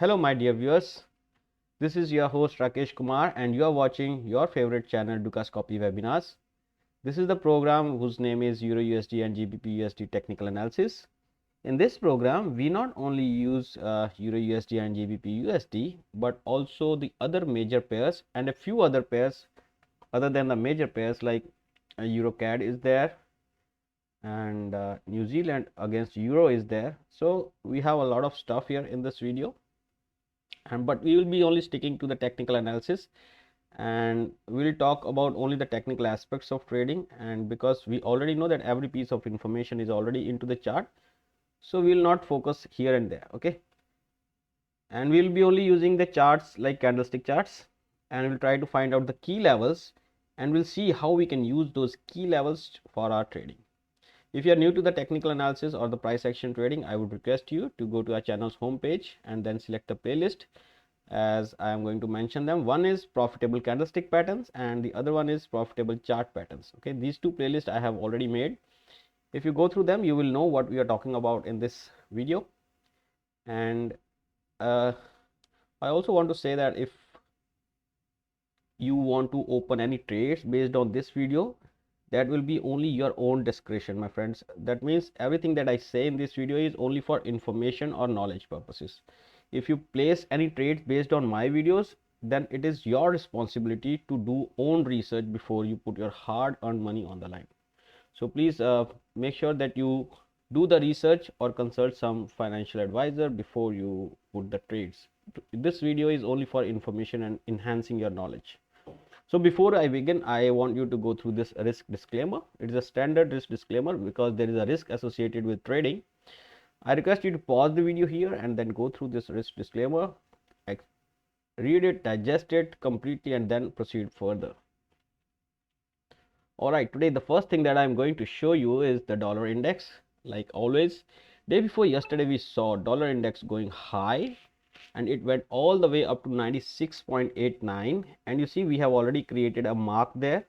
Hello my dear viewers, this is your host Rakesh Kumar and you are watching your favorite channel DUSD Webinars. This is the program whose name is EURUSD and GBPUSD Technical Analysis. In this program, we not only use EURUSD and GBPUSD but also the other major pairs and a few other pairs other than the major pairs like EUROCAD is there and New Zealand against Euro is there. So we have a lot of stuff here in this video. But we will be only sticking to the technical analysis and we will talk about only the technical aspects of trading, and because we already know that every piece of information is already into the chart, so we will not focus here and there. Okay, and we will be only using the charts like candlestick charts, and we'll try to find out the key levels and we'll see how we can use those key levels for our trading. If you are new to the technical analysis or the price action trading, I would request you to go to our channel's homepage and then select the playlist, as I am going to mention them. One is profitable candlestick patterns and the other one is profitable chart patterns. Okay, these two playlists I have already made. If you go through them, you will know what we are talking about in this video. And I also want to say that if you want to open any trades based on this video, that will be only your own discretion, my friends. That means everything that I say in this video is only for information or knowledge purposes. If you place any trades based on my videos, then it is your responsibility to do own research before you put your hard-earned money on the line. So please make sure that you do the research or consult some financial advisor before you put the trades. This video is only for information and enhancing your knowledge. So before I begin, I want you to go through this risk disclaimer. It is a standard risk disclaimer because there is a risk associated with trading. I request you to pause the video here and then go through this risk disclaimer, read it, digest it completely, and then proceed further. Alright, today the first thing that I am going to show you is the dollar index. Like always, day before yesterday we saw dollar index going high and it went all the way up to 96.89, and you see we have already created a mark there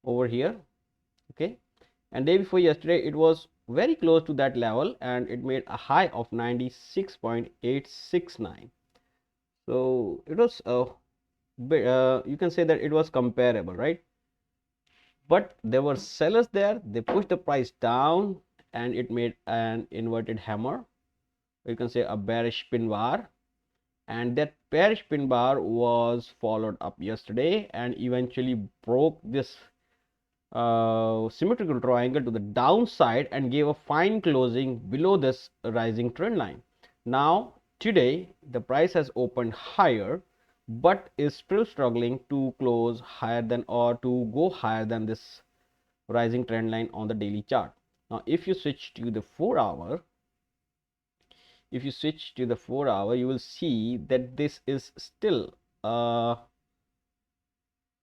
over here. Okay, and day before yesterday it was very close to that level and it made a high of 96.869. so it was you can say that it was comparable, right? But there were sellers there, they pushed the price down and it made an inverted hammer, you can say a bearish pin bar, and that bearish pin bar was followed up yesterday and eventually broke this symmetrical triangle to the downside and gave a fine closing below this rising trend line. Now today the price has opened higher but is still struggling to close higher than or to go higher than this rising trend line on the daily chart. Now if you switch to the 4-hour, you will see that this is still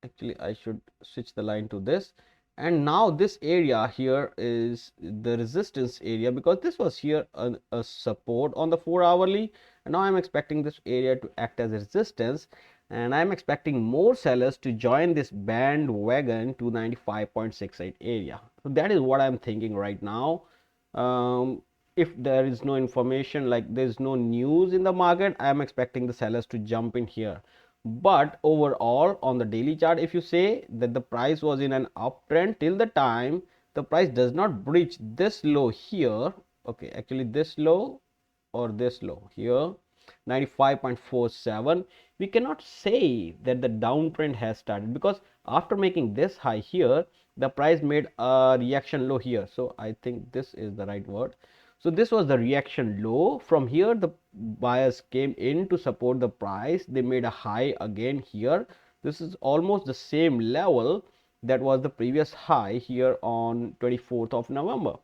actually I should switch the line to this, and now this area here is the resistance area because this was here a support on the 4-hourly, and now I'm expecting this area to act as a resistance, and I'm expecting more sellers to join this bandwagon to 95.68 area. So that is what I'm thinking right now. If there is no information, like there's no news in the market, I am expecting the sellers to jump in here. But overall on the daily chart, if you say that the price was in an uptrend till the time the price does not breach this low here, okay, actually this low or this low here, 95.47, we cannot say that the downtrend has started, because after making this high here the price made a reaction low here. So I think this is the right word. So this was the reaction low. From here the buyers came in to support the price, they made a high again here. This is almost the same level that was the previous high here on 24th of November.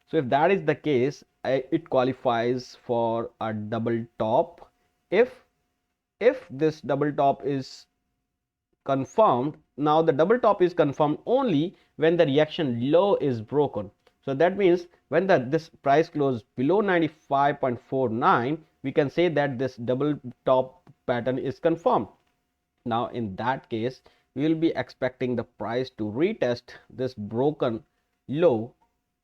So if that is the case, it qualifies for a double top. If this double top is confirmed, now the double top is confirmed only when the reaction low is broken. So that means when this price closed below 95.49, we can say that this double top pattern is confirmed. Now in that case, we will be expecting the price to retest this broken low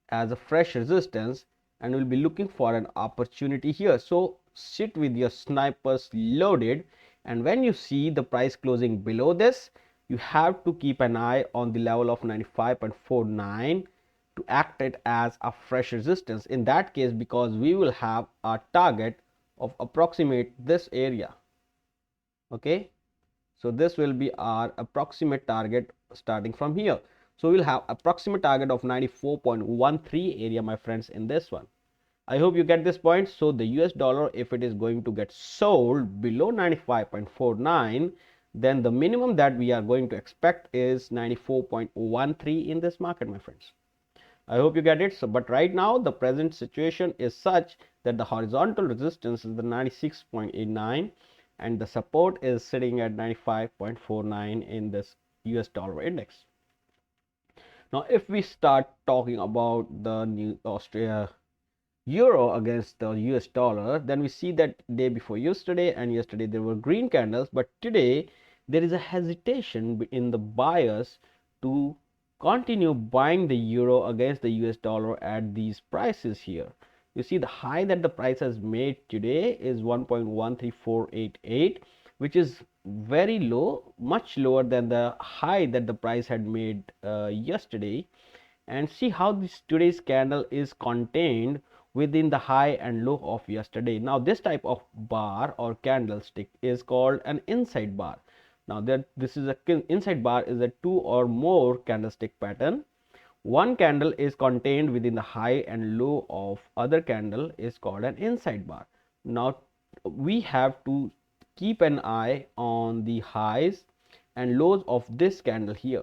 as a fresh resistance, and we'll be looking for an opportunity here. So sit with your snipers loaded, and when you see the price closing below this, you have to keep an eye on the level of 95.49 to act it as a fresh resistance in that case, because we will have a target of approximate this area. Okay, so this will be our approximate target starting from here. So we'll have approximate target of 94.13 area, my friends, in this one. I hope you get this point. So the US dollar, if it is going to get sold below 95.49, then the minimum that we are going to expect is 94.13 in this market, my friends. I hope you get it. So, but right now the present situation is such that the horizontal resistance is the 96.89 and the support is sitting at 95.49 in this US dollar index. Now, if we start talking about the new euro against the US dollar, then we see that day before yesterday and yesterday there were green candles, but today there is a hesitation in the buyers to continue buying the euro against the US dollar at these prices here. You see the high that the price has made today is 1.13488, which is very low, much lower than the high that the price had made yesterday. And see how this today's candle is contained within the high and low of yesterday. Now this type of bar or candlestick is called an inside bar. Now that this is a inside bar is a two or more candlestick pattern. One candle is contained within the high and low of other candle is called an inside bar. Now we have to keep an eye on the highs and lows of this candle here.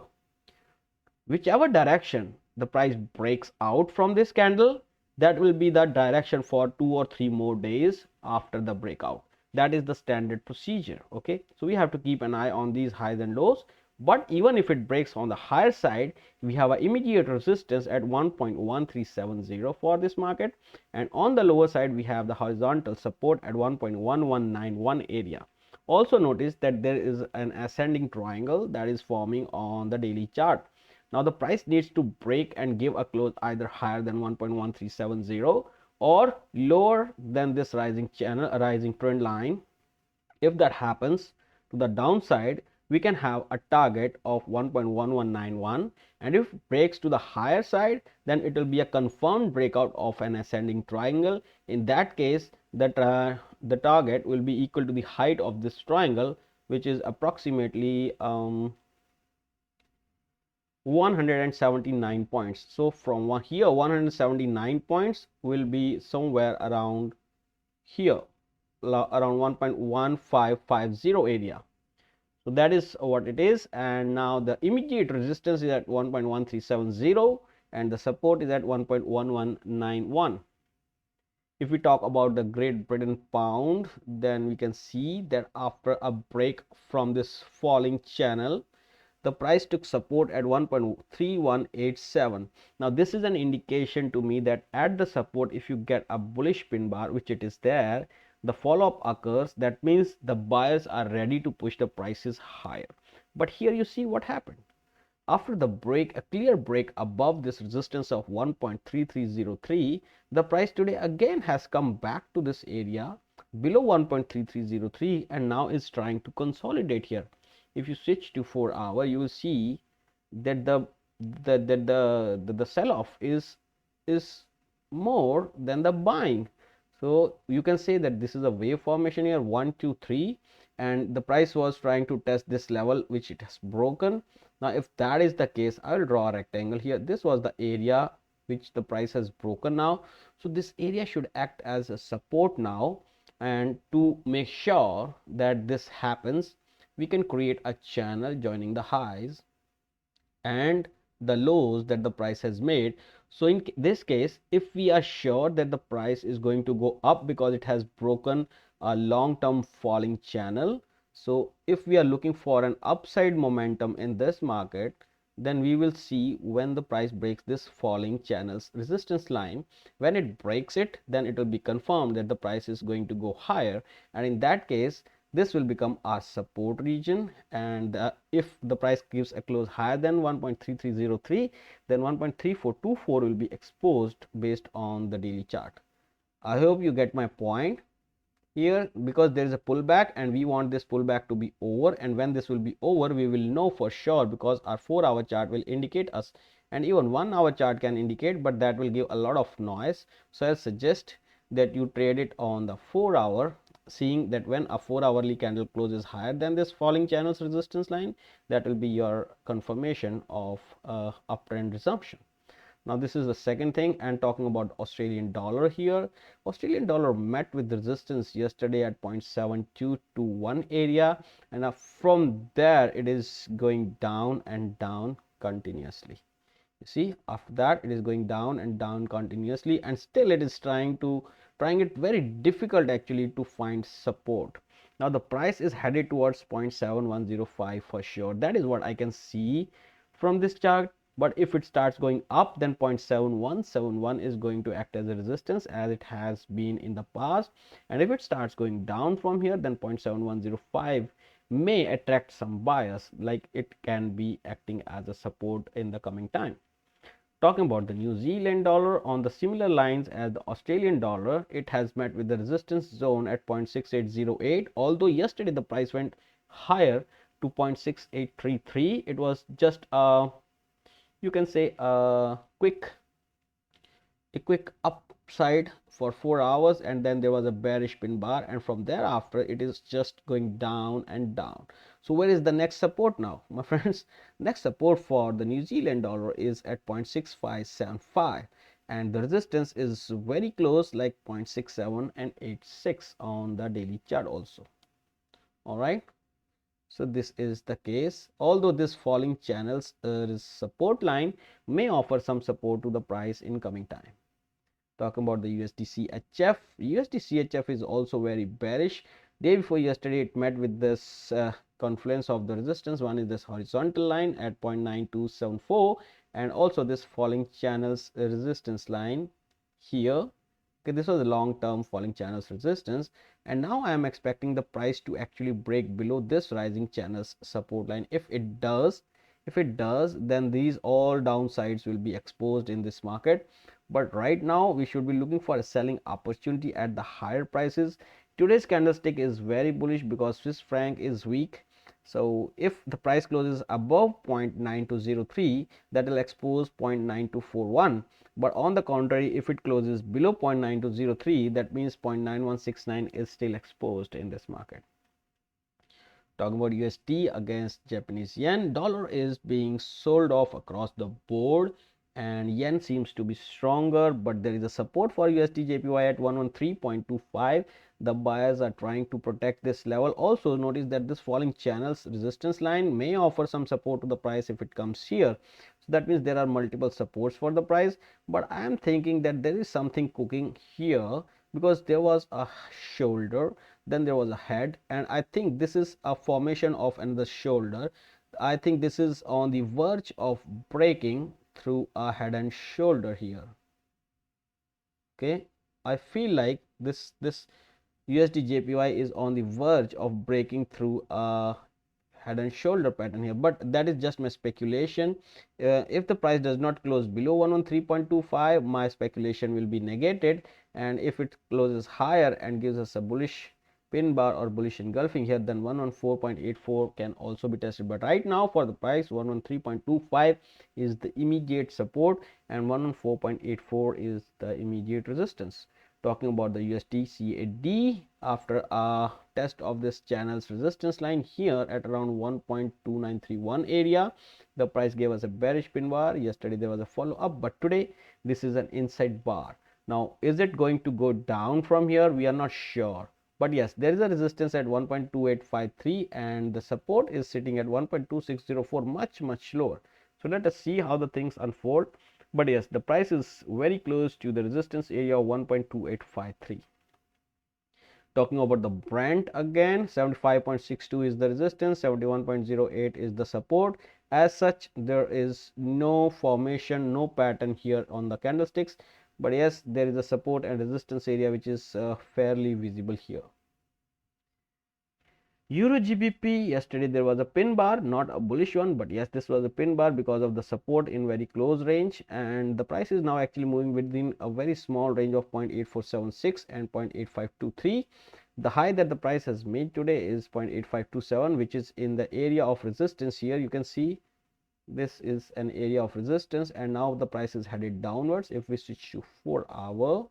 Whichever direction the price breaks out from this candle, that will be the direction for 2 or 3 more days after the breakout. That is the standard procedure. Okay, so we have to keep an eye on these highs and lows. But even if it breaks on the higher side, we have an immediate resistance at 1.1370 for this market, and on the lower side we have the horizontal support at 1.1191 area. Also notice that there is an ascending triangle that is forming on the daily chart. Now the price needs to break and give a close either higher than 1.1370 or lower than this rising trend line. If that happens to the downside, we can have a target of 1.1191, and if it breaks to the higher side, then it will be a confirmed breakout of an ascending triangle. In that case, the target will be equal to the height of this triangle, which is approximately 179 points. So from here 179 points will be somewhere around here, around 1.1550 area. So that is what it is. And now the immediate resistance is at 1.1370 and the support is at 1.1191. If we talk about the Great Britain pound, then we can see that after a break from this falling channel, the price took support at 1.3187. Now this is an indication to me that at the support, if you get a bullish pin bar, which it is there, the follow-up occurs. That means the buyers are ready to push the prices higher. But here you see what happened. After the break, a clear break above this resistance of 1.3303, the price today again has come back to this area below 1.3303 and now is trying to consolidate here. If you switch to 4 hour, you will see that the sell-off is more than the buying. So you can say that this is a wave formation here, 1 2 3, and the price was trying to test this level, which it has broken. Now if that is the case, I will draw a rectangle here. This was the area which the price has broken now. So this area should act as a support now, and to make sure that this happens, we can create a channel joining the highs and the lows that the price has made. So in this case, if we are sure that the price is going to go up because it has broken a long-term falling channel, so if we are looking for an upside momentum in this market, then we will see when the price breaks this falling channel's resistance line. When it breaks it, then it will be confirmed that the price is going to go higher, and in that case this will become our support region. And if the price gives a close higher than 1.3303, then 1.3424 will be exposed based on the daily chart. I hope you get my point. here, because there is a pullback and we want this pullback to be over, and when this will be over we will know for sure, because our 4-hour chart will indicate us, and even 1-hour chart can indicate, but that will give a lot of noise. So I'll suggest that you trade it on the 4-hour, seeing that when a 4-hourly candle closes higher than this falling channel's resistance line, that will be your confirmation of uptrend resumption. Now this is the second thing, and talking about Australian dollar here, Australian dollar met with resistance yesterday at 0.7221 area, and from there it is going down and down continuously. You see, after that it is going down and down continuously, and still it is trying it very difficult actually to find support. Now the price is headed towards 0.7105 for sure. That is what I can see from this chart. But if it starts going up, then 0.7171 is going to act as a resistance, as it has been in the past. And if it starts going down from here, then 0.7105 may attract some buyers, like it can be acting as a support in the coming time. Talking about the New Zealand dollar, on the similar lines as the Australian dollar, it has met with the resistance zone at 0.6808. Although yesterday the price went higher to 0.6833, it was just you can say a quick upside for 4 hours, and then there was a bearish pin bar, and from thereafter it is just going down and down. So where is the next support now, my friends? Next support for the New Zealand dollar is at 0.6575, and the resistance is very close, like 0.67 and 86 on the daily chart also. All right, so this is the case. Although this falling channel's support line may offer some support to the price in coming time. Talking about the USDCHF, USDCHF is also very bearish. Day before yesterday it met with this confluence of the resistance. One is this horizontal line at 0.9274, and also this falling channel's resistance line here. Okay, this was a long-term falling channel's resistance, and now I am expecting the price to actually break below this rising channel's support line. If it does, then these all downsides will be exposed in this market. But right now we should be looking for a selling opportunity at the higher prices. Today's candlestick is very bullish because Swiss franc is weak. So if the price closes above 0.9203, that will expose 0.9241. But on the contrary, if it closes below 0.9203, that means 0.9169 is still exposed in this market. Talking about USD against Japanese yen, dollar is being sold off across the board, and yen seems to be stronger, but there is a support for USDJPY at 113.25. The buyers are trying to protect this level. Also notice that this falling channel's resistance line may offer some support to the price if it comes here. So that means there are multiple supports for the price, but I am thinking that there is something cooking here, because there was a shoulder, then there was a head, and I think this is a formation of another shoulder. I think this is on the verge of breaking through a head and shoulder here. Okay, I feel like this USDJPY is on the verge of breaking through a head and shoulder pattern here, but that is just my speculation. If the price does not close below 113.25, my speculation will be negated, and if it closes higher and gives us a bullish pin bar or bullish engulfing here, then 114.84 can also be tested. But right now for the price, 113.25 is the immediate support, and 114.84 is the immediate resistance. Talking about the USDCAD, after a test of this channel's resistance line here at around 1.2931 area, the price gave us a bearish pin bar. Yesterday there was a follow up, but today this is an inside bar. Now is it going to go down from here? We are not sure, but yes, there is a resistance at 1.2853, and the support is sitting at 1.2604, much lower. So let us see how the things unfold. But yes, the price is very close to the resistance area of 1.2853. Talking about the Brent again, 75.62 is the resistance, 71.08 is the support. As such, there is no formation, no pattern here on the candlesticks, but yes, there is a support and resistance area which is fairly visible here. EURGBP, yesterday there was a pin bar, not a bullish one, but yes, this was a pin bar because of the support in very close range, and the price is now actually moving within a very small range of 0.8476 and 0.8523. The high that the price has made today is 0.8527, which is in the area of resistance. Here you can see this is an area of resistance, and now the price is headed downwards. If we switch to 4-hour,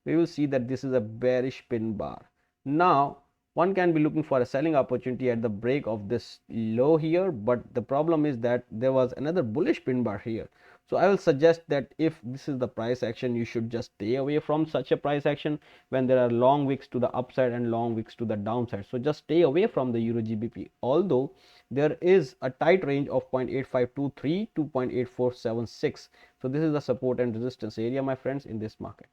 we will see that this is a bearish pin bar. Now one can be looking for a selling opportunity at the break of this low here, but the problem is that there was another bullish pin bar here. So I will suggest that if this is the price action, you should just stay away from such a price action when there are long wicks to the upside and long wicks to the downside. So just stay away from the Euro GBP, although there is a tight range of 0.8523 to 0.8476. So this is the support and resistance area, my friends, in this market.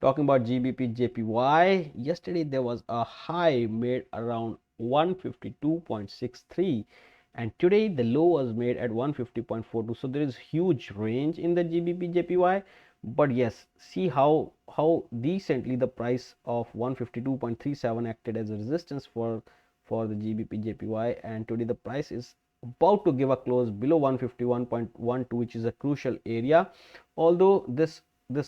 Talking about GBPJPY, yesterday there was a high made around 152.63, and today the low was made at 150.42. so there is huge range in the GBPJPY. But yes, see how decently the price of 152.37 acted as a resistance for the GBPJPY, and today the price is about to give a close below 151.12, which is a crucial area. Although this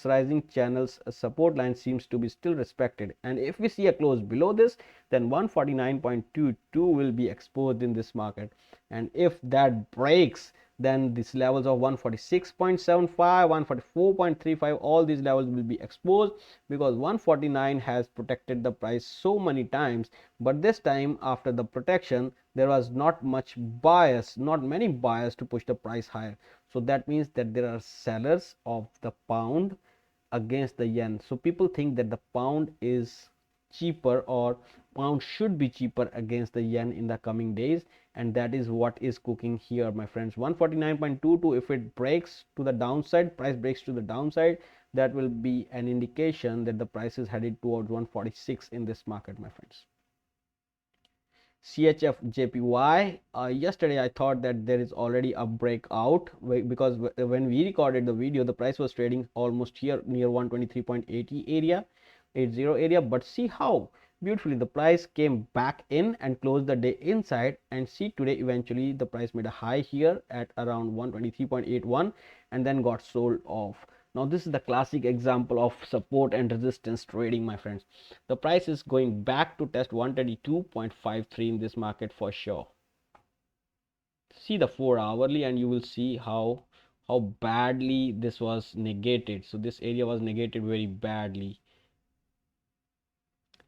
rising channel's support line seems to be still respected, and if we see a close below this, then 149.22 will be exposed in this market, and if that breaks, then these levels of 146.75, 144.35, all these levels will be exposed, because 149 has protected the price so many times, but this time after the protection there was not much bias, not many buyers to push the price higher. So that means that there are sellers of the pound against the yen. So people think that the pound is cheaper, or pound should be cheaper against the yen in the coming days, and that is what is cooking here, my friends. 149.22, if it breaks to the downside, price breaks to the downside, that will be an indication that the price is headed towards 146 in this market, my friends. CHFJPY, yesterday I thought that there is already a breakout, because when we recorded the video, the price was trading almost here near 123.80 area, 80 area. But see how beautifully the price came back in and closed the day inside, and see today eventually the price made a high here at around 123.81 and then got sold off. Now this is the classic example of support and resistance trading, my friends. The price is going back to test 132.53 in this market for sure. See the 4-hourly and you will see how badly this was negated. So this area was negated very badly.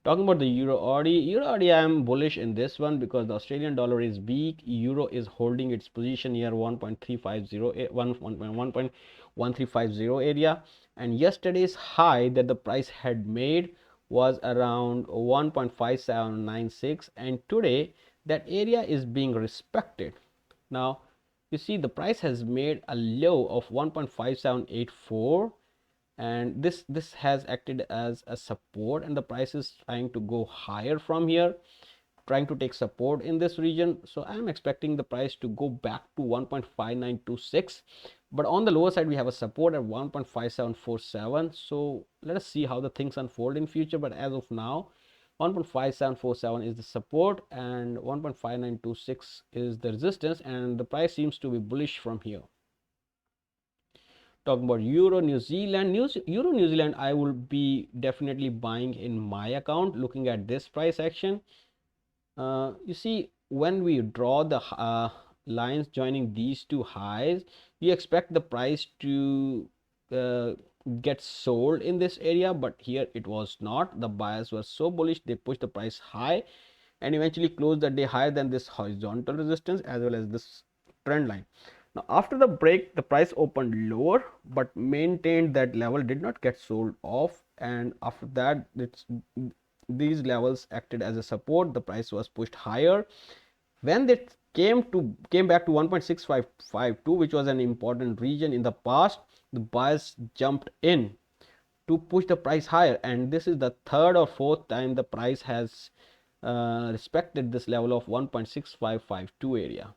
Talking about the EUROAUD, I am bullish in this one because the Australian dollar is weak. Euro is holding its position near 1.1350 area, and yesterday's high that the price had made was around 1.5796, and today that area is being respected. Now you see the price has made a low of 1.5784, and this has acted as a support, and the price is trying to go higher from here, trying to take support in this region. So I am expecting the price to go back to 1.5926, but on the lower side we have a support at 1.5747. so let us see how the things unfold in future, but as of now 1.5747 is the support and 1.5926 is the resistance, and the price seems to be bullish from here. Talking about Euro New Zealand, Euro New Zealand, I will be definitely buying in my account. Looking at this price action, you see when we draw the lines joining these two highs, you expect the price to get sold in this area, but here it was not. The buyers were so bullish, they pushed the price high and eventually closed the day higher than this horizontal resistance as well as this trend line. Now after the break, the price opened lower but maintained that level, did not get sold off, and after that these levels acted as a support. The price was pushed higher. When it came back to 1.6552, which was an important region in the past, the buyers jumped in to push the price higher, and this is the third or fourth time the price has respected this level of 1.6552 area.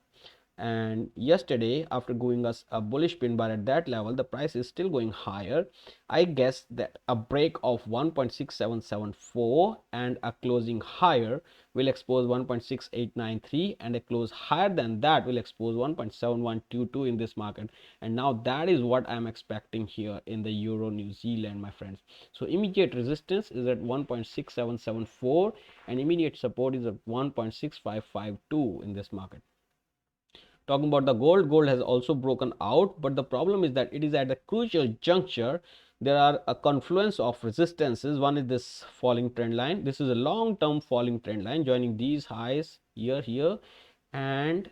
and yesterday after going us a bullish pin bar at that level, the price is still going higher. I guess that a break of 1.6774 and a closing higher will expose 1.6893, and a close higher than that will expose 1.7122 in this market. And now that is what I'm expecting here in the Euro New Zealand, my friends. So immediate resistance is at 1.6774 and immediate support is at 1.6552 in this market. Talking about the gold has also broken out, but the problem is that it is at a crucial juncture. There are a confluence of resistances. One is this falling trend line. This is a long-term falling trend line joining these highs here, and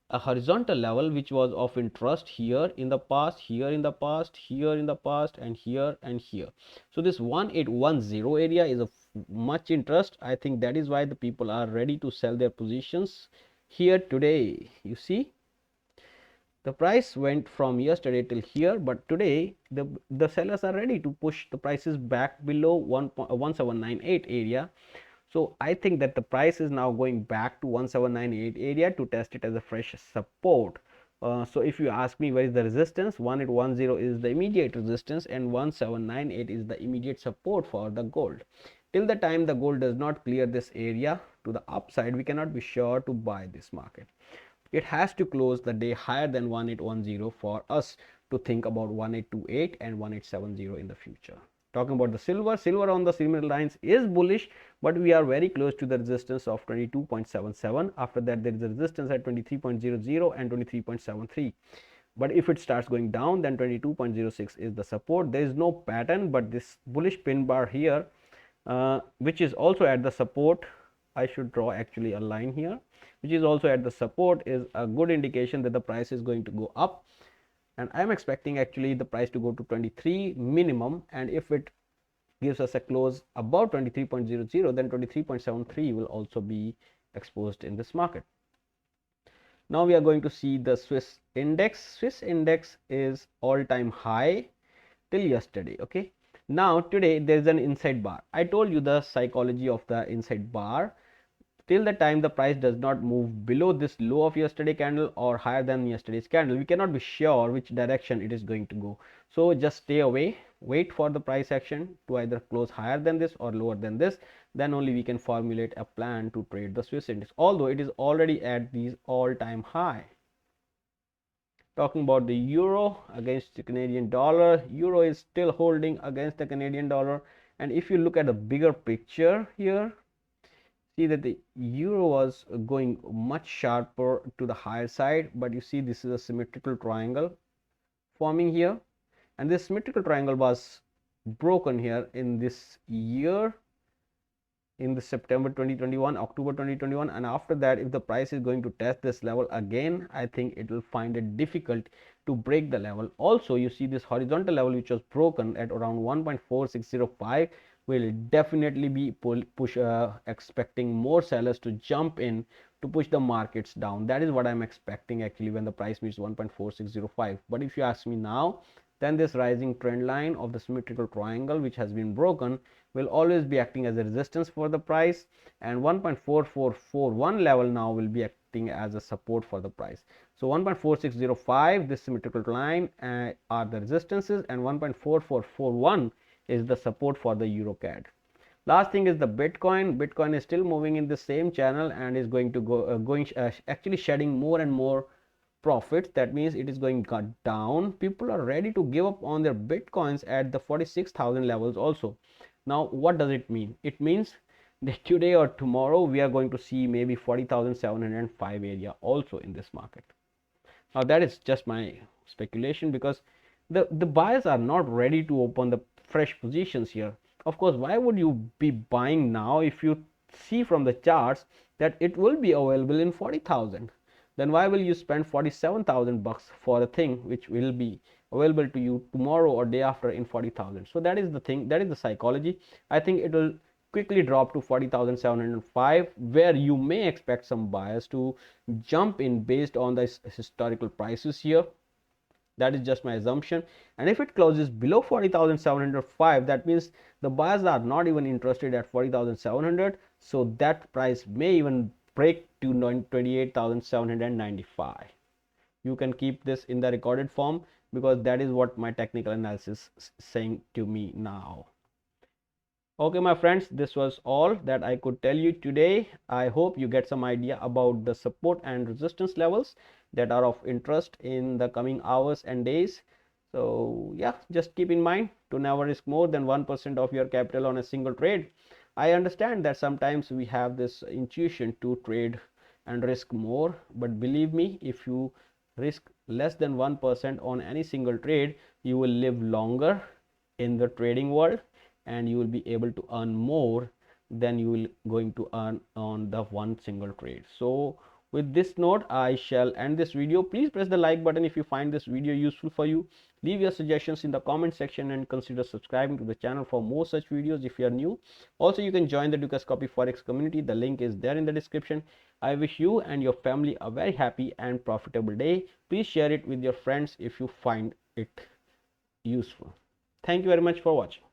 a horizontal level which was of interest here in the past, here in the past, and here. So this 1810 area is of much interest. I think that is why the people are ready to sell their positions here today. You see, the price went from yesterday till here, but today the sellers are ready to push the prices back below 1798 area. So I think that the price is now going back to 1798 area to test it as a fresh support. So if you ask me where is the resistance, 1810 is the immediate resistance and 1798 is the immediate support for the gold. Till the time the gold does not clear this area to the upside, we cannot be sure to buy this market. It has to close the day higher than 1810 for us to think about 1828 and 1870 in the future. Talking about the silver on the similar lines is bullish, but we are very close to the resistance of 22.77. After that, there is a resistance at 23.00 and 23.73. But if it starts going down, then 22.06 is the support. There is no pattern, but this bullish pin bar here, which is also at the support, I should draw actually a line here, which is also at the support, is a good indication that the price is going to go up. And I am expecting actually the price to go to 23 minimum, and if it gives us a close above 23.00, then 23.73 will also be exposed in this market. Now we are going to see the Swiss index. Swiss index is all-time high till yesterday. Okay, now today there is an inside bar. I told you the psychology of the inside bar. Till the time the price does not move below this low of yesterday candle or higher than yesterday's candle, we cannot be sure which direction it is going to go. So just stay away, wait for the price action to either close higher than this or lower than this. Then only we can formulate a plan to trade the Swiss index, although it is already at these all-time high. Talking about the euro against the Canadian dollar, euro is still holding against the Canadian dollar. And if you look at the bigger picture here, see that the euro was going much sharper to the higher side, but you see this is a symmetrical triangle forming here, and this symmetrical triangle was broken here in this year, in the September 2021, October 2021, and after that, if the price is going to test this level again, I think it will find it difficult to break the level. Also, you see this horizontal level which was broken at around 1.4605 will definitely be expecting more sellers to jump in to push the markets down. That is what I'm expecting actually when the price meets 1.4605. But if you ask me now, then this rising trend line of the symmetrical triangle which has been broken will always be acting as a resistance for the price, and 1.4441 level now will be acting as a support for the price. So 1.4605, this symmetrical line are the resistances, and 1.4441 is the support for the EUROCAD. Last thing is the Bitcoin. Bitcoin is still moving in the same channel and is going to go actually shedding more and more profits. That means it is going down. People are ready to give up on their Bitcoins at the 46,000 levels also. Now what does it mean? It means that today or tomorrow we are going to see maybe 40,705 area also in this market. Now that is just my speculation, because the buyers are not ready to open the fresh positions here. Of course, why would you be buying now if you see from the charts that it will be available in 40,000? Then why will you spend 47,000 bucks for a thing which will be available to you tomorrow or day after in 40,000? So that is the thing, that is the psychology. I think it will quickly drop to 40,705, where you may expect some buyers to jump in based on the historical prices here. That is just my assumption. And if it closes below 40,705, that means the buyers are not even interested at 40,700. So that price may even break to 28,795. you can keep this in the recorded form, because that is what my technical analysis is saying to me now. Okay, my friends, this was all that I could tell you today. I hope you get some idea about the support and resistance levels that are of interest in the coming hours and days. So yeah, just keep in mind to never risk more than 1% of your capital on a single trade. I understand that sometimes we have this intuition to trade and risk more, but believe me, if you risk less than 1% on any single trade, you will live longer in the trading world, and you will be able to earn more than you will going to earn on the one single trade. So with this note, I shall end this video. Please press the like button if you find this video useful for you. Leave your suggestions in the comment section and consider subscribing to the channel for more such videos if you are new. Also, you can join the DUKASCOPY Forex community. The link is there in the description. I wish you and your family a very happy and profitable day. Please share it with your friends if you find it useful. Thank you very much for watching.